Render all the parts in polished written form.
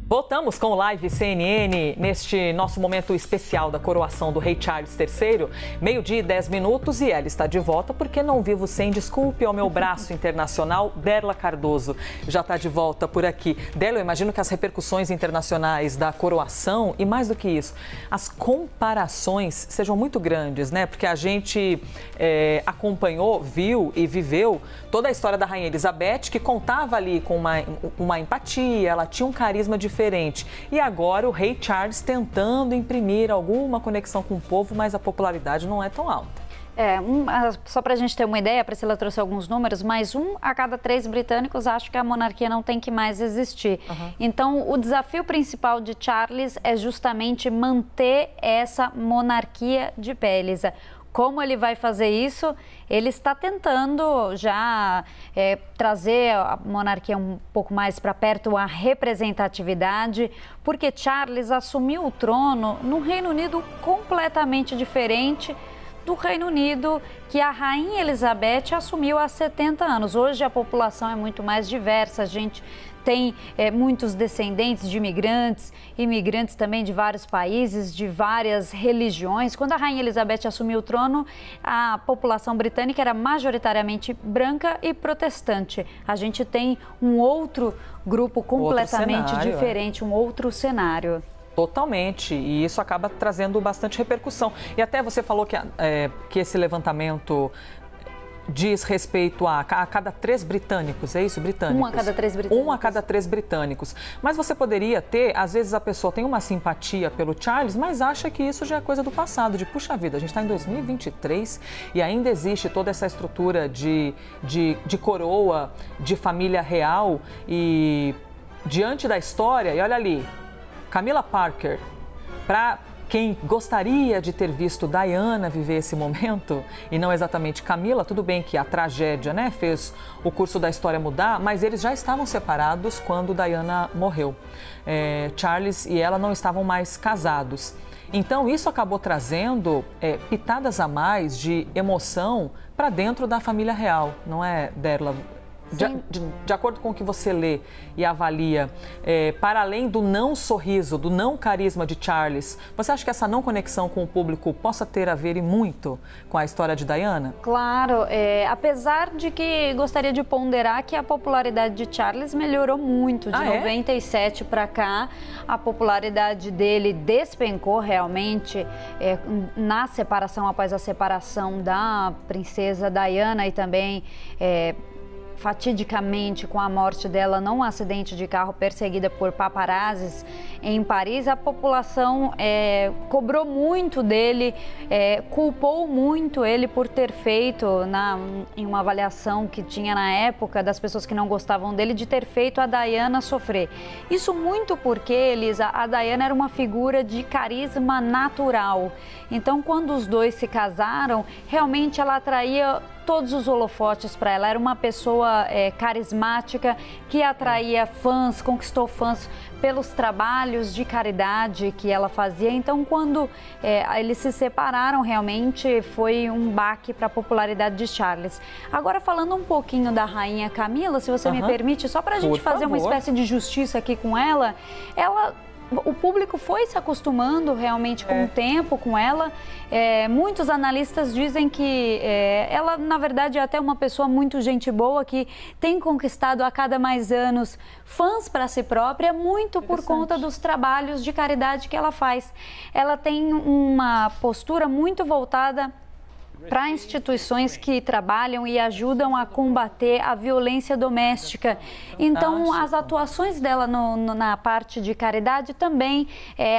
Voltamos com o Live CNN neste nosso momento especial da coroação do rei Charles III. 12:10 e ela está de volta porque não vivo sem desculpe ao meu braço internacional, Derla Cardoso. Já está de volta por aqui. Derla, eu imagino que as repercussões internacionais da coroação e mais do que isso, as comparações sejam muito grandes, né? Porque a gente acompanhou, viu e viveu toda a história da Rainha Elizabeth, que contava ali com uma empatia, ela tinha um carisma diferente. E agora o rei Charles tentando imprimir alguma conexão com o povo, mas a popularidade não é tão alta. Só para a gente ter uma ideia, a Priscila trouxe alguns números, mas 1 a cada 3 britânicos acha que a monarquia não tem que mais existir. Então, o desafio principal de Charles é justamente manter essa monarquia de pé, Elisa. Como ele vai fazer isso? Ele está tentando já trazer a monarquia um pouco mais para perto, a representatividade, porque Charles assumiu o trono num Reino Unido completamente diferente do Reino Unido que a Rainha Elizabeth assumiu há 70 anos. Hoje a população é muito mais diversa, a gente tem muitos descendentes de imigrantes também de vários países, de várias religiões. Quando a Rainha Elizabeth assumiu o trono, a população britânica era majoritariamente branca e protestante. A gente tem um outro grupo completamente diferente, um outro cenário. Totalmente, e isso acaba trazendo bastante repercussão. E até você falou que esse levantamento diz respeito a cada 3 britânicos, é isso? Britânicos? 1 a cada 3 britânicos. 1 a cada 3 britânicos. Mas você poderia ter, às vezes a pessoa tem uma simpatia pelo Charles, mas acha que isso já é coisa do passado, de puxa vida, a gente está em 2023 e ainda existe toda essa estrutura de coroa, de família real e diante da história, e olha ali, Camilla Parker, para quem gostaria de ter visto Diana viver esse momento, e não exatamente Camila, tudo bem que a tragédia, né, fez o curso da história mudar, mas eles já estavam separados quando Diana morreu. Charles e ela não estavam mais casados. Então, isso acabou trazendo pitadas a mais de emoção para dentro da família real, não é, Derla? De acordo com o que você lê e avalia, para além do não sorriso, do não carisma de Charles, você acha que essa não conexão com o público possa ter a ver e muito com a história de Diana? Claro, apesar de que gostaria de ponderar que a popularidade de Charles melhorou muito, de 97 para cá, a popularidade dele despencou realmente na separação, após a separação da princesa Diana e também fatidicamente com a morte dela num acidente de carro perseguida por paparazzis em Paris, a população cobrou muito dele, culpou muito ele por ter feito, em uma avaliação que tinha na época das pessoas que não gostavam dele, de ter feito a Diana sofrer. Isso muito porque, Elisa, a Diana era uma figura de carisma natural. Então, quando os dois se casaram, realmente ela atraía todos os holofotes para ela. Era uma pessoa carismática que atraía fãs, conquistou fãs pelos trabalhos de caridade que ela fazia. Então, quando eles se separaram, realmente foi um baque para a popularidade de Charles. Agora, falando um pouquinho da Rainha Camila, se você me permite, só para a gente fazer uma espécie de justiça aqui com ela, o público foi se acostumando realmente com o tempo com ela. Muitos analistas dizem que ela, na verdade, é até uma pessoa muito gente boa, que tem conquistado a cada mais anos fãs para si própria, muito por conta dos trabalhos de caridade que ela faz. Ela tem uma postura muito voltada para instituições que trabalham e ajudam a combater a violência doméstica. Então, as atuações dela na parte de caridade também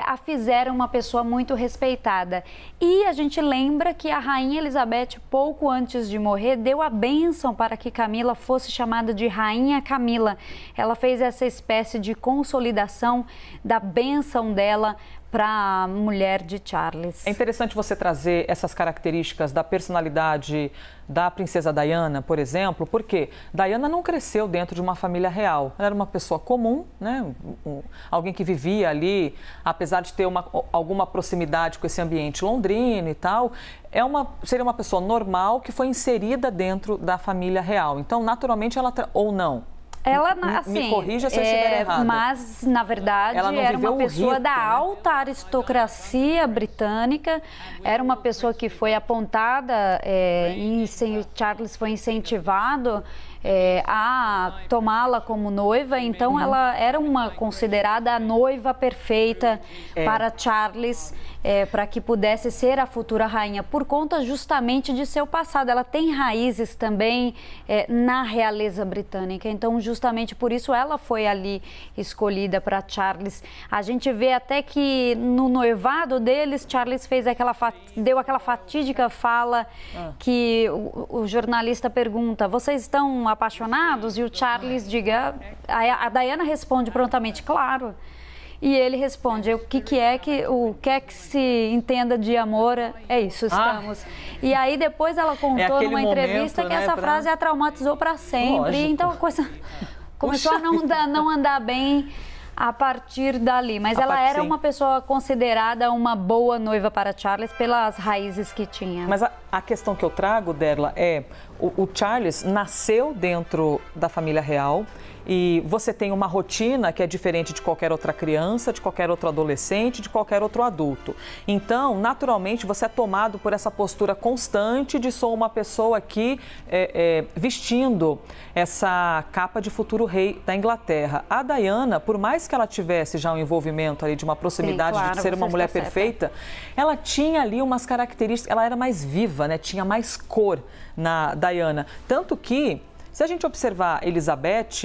a fizeram uma pessoa muito respeitada. E a gente lembra que a Rainha Elizabeth, pouco antes de morrer, deu a bênção para que Camila fosse chamada de Rainha Camila. Ela fez essa espécie de consolidação da bênção dela para a mulher de Charles. É interessante você trazer essas características da personalidade da princesa Diana, por exemplo, porque Diana não cresceu dentro de uma família real. Ela era uma pessoa comum, né? Alguém que vivia ali, apesar de ter alguma proximidade com esse ambiente londrino e tal, seria uma pessoa normal que foi inserida dentro da família real. Então, naturalmente, ou não. Ela, assim, me corrija se eu estiver errada. Mas, na verdade, era uma pessoa da alta aristocracia britânica, era uma pessoa que foi apontada, Charles foi incentivado a tomá-la como noiva, então ela era uma considerada a noiva perfeita para Charles, para que pudesse ser a futura rainha, por conta justamente de seu passado. Ela tem raízes também na realeza britânica, então justamente por isso ela foi ali escolhida para Charles. A gente vê até que no noivado deles, Charles deu aquela fatídica fala que o jornalista pergunta: vocês estão apaixonados? E o Charles a Diana responde prontamente: claro. E ele responde: o que é que se entenda de amor? É isso, estamos. E aí depois ela contou numa entrevista que essa frase a traumatizou para sempre. Lógico. Então a coisa começou a não andar bem a partir dali. Mas ela era uma pessoa considerada uma boa noiva para Charles pelas raízes que tinha. Mas a questão que eu trago, Derla, o Charles nasceu dentro da família real. E você tem uma rotina que é diferente de qualquer outra criança, de qualquer outro adolescente, de qualquer outro adulto. Então, naturalmente, você é tomado por essa postura constante de sou uma pessoa aqui vestindo essa capa de futuro rei da Inglaterra. A Diana, por mais que ela tivesse já um envolvimento ali de uma proximidade, sim, claro, de ser uma mulher perfeita, ela tinha ali umas características, ela era mais viva, né? Tinha mais cor na Diana. Tanto que, se a gente observar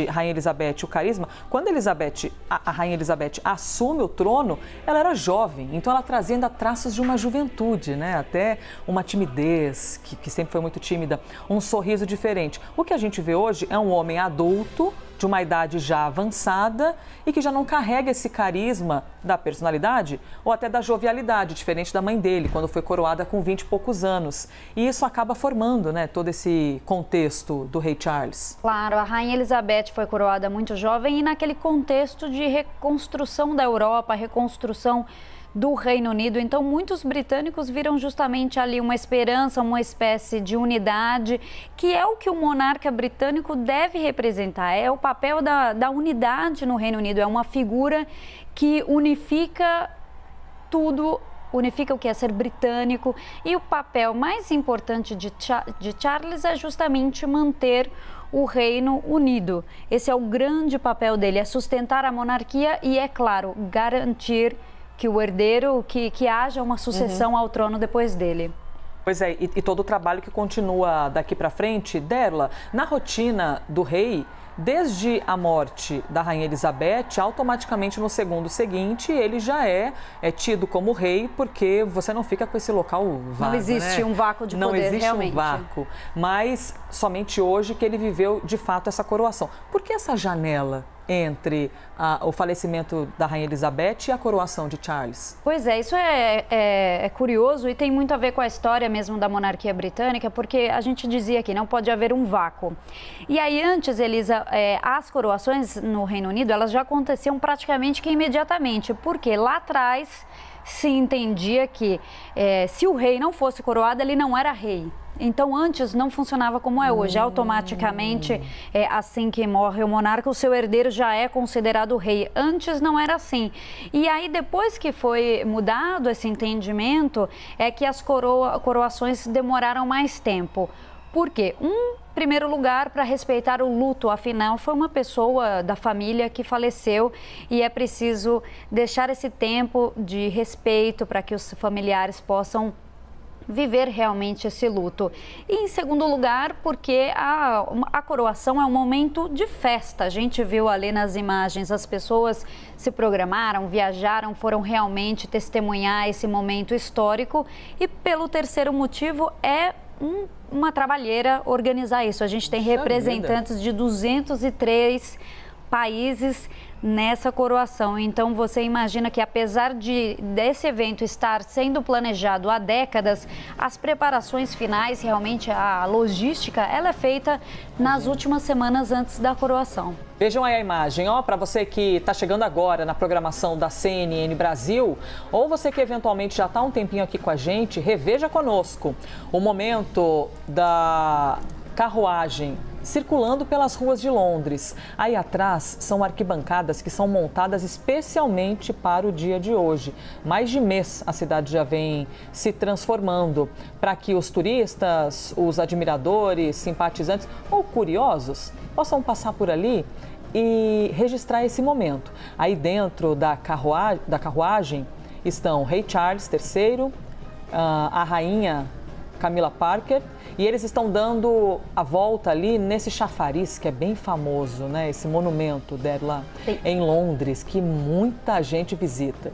Rainha Elizabeth, o carisma, quando a Rainha Elizabeth assume o trono, ela era jovem, então ela trazia ainda traços de uma juventude, né? Até uma timidez, que sempre foi muito tímida, um sorriso diferente. O que a gente vê hoje é um homem adulto, de uma idade já avançada e que já não carrega esse carisma da personalidade ou até da jovialidade, diferente da mãe dele, quando foi coroada com 20 e poucos anos. E isso acaba formando, né, todo esse contexto do rei Charles. Claro, a Rainha Elizabeth foi coroada muito jovem e naquele contexto de reconstrução da Europa, reconstrução do Reino Unido. Então, muitos britânicos viram justamente ali uma esperança, uma espécie de unidade, que é o que o monarca britânico deve representar. É o papel da unidade no Reino Unido. É uma figura que unifica tudo, unifica o que é ser britânico. E o papel mais importante de Charles é justamente manter o Reino Unido. Esse é o grande papel dele, é sustentar a monarquia e, é claro, garantir que o herdeiro, que haja uma sucessão ao trono depois dele. Pois é, e todo o trabalho que continua daqui para frente, Derla, na rotina do rei, desde a morte da Rainha Elizabeth, automaticamente no segundo seguinte, ele já é tido como rei, porque você não fica com esse local vago, não existe, né, um vácuo de poder, não existe realmente. Um vácuo, mas somente hoje que ele viveu, de fato, essa coroação. Por que essa janela entre o falecimento da Rainha Elizabeth e a coroação de Charles? Pois é, isso é curioso e tem muito a ver com a história mesmo da monarquia britânica, porque a gente dizia que não pode haver um vácuo. E aí antes, Elisa, as coroações no Reino Unido, elas já aconteciam praticamente que imediatamente, porque lá atrás se entendia que se o rei não fosse coroado, ele não era rei. Então, antes não funcionava como é hoje. Automaticamente, assim que morre o monarca, o seu herdeiro já é considerado rei. Antes não era assim. E aí, depois que foi mudado esse entendimento, é que as coroações demoraram mais tempo. Por quê? Primeiro lugar, para respeitar o luto, afinal, foi uma pessoa da família que faleceu e é preciso deixar esse tempo de respeito para que os familiares possam viver realmente esse luto. E em segundo lugar, porque a coroação é um momento de festa. A gente viu ali nas imagens, as pessoas se programaram, viajaram, foram realmente testemunhar esse momento histórico. E pelo terceiro motivo, é uma trabalheira organizar isso. A gente tem representantes de 203 países nessa coroação. Então você imagina que, apesar desse evento estar sendo planejado há décadas, as preparações finais, realmente a logística, ela é feita nas últimas semanas antes da coroação. Vejam aí a imagem, para você que está chegando agora na programação da CNN Brasil, ou você que eventualmente já está um tempinho aqui com a gente, reveja conosco o momento da carruagem circulando pelas ruas de Londres. Aí atrás são arquibancadas que são montadas especialmente para o dia de hoje. Mais de mês a cidade já vem se transformando para que os turistas, os admiradores, simpatizantes ou curiosos possam passar por ali e registrar esse momento. Aí dentro da carruagem estão o rei Charles III, a rainha Camilla Parker, e eles estão dando a volta ali nesse chafariz que é bem famoso, né? Esse monumento dela em Londres, que muita gente visita.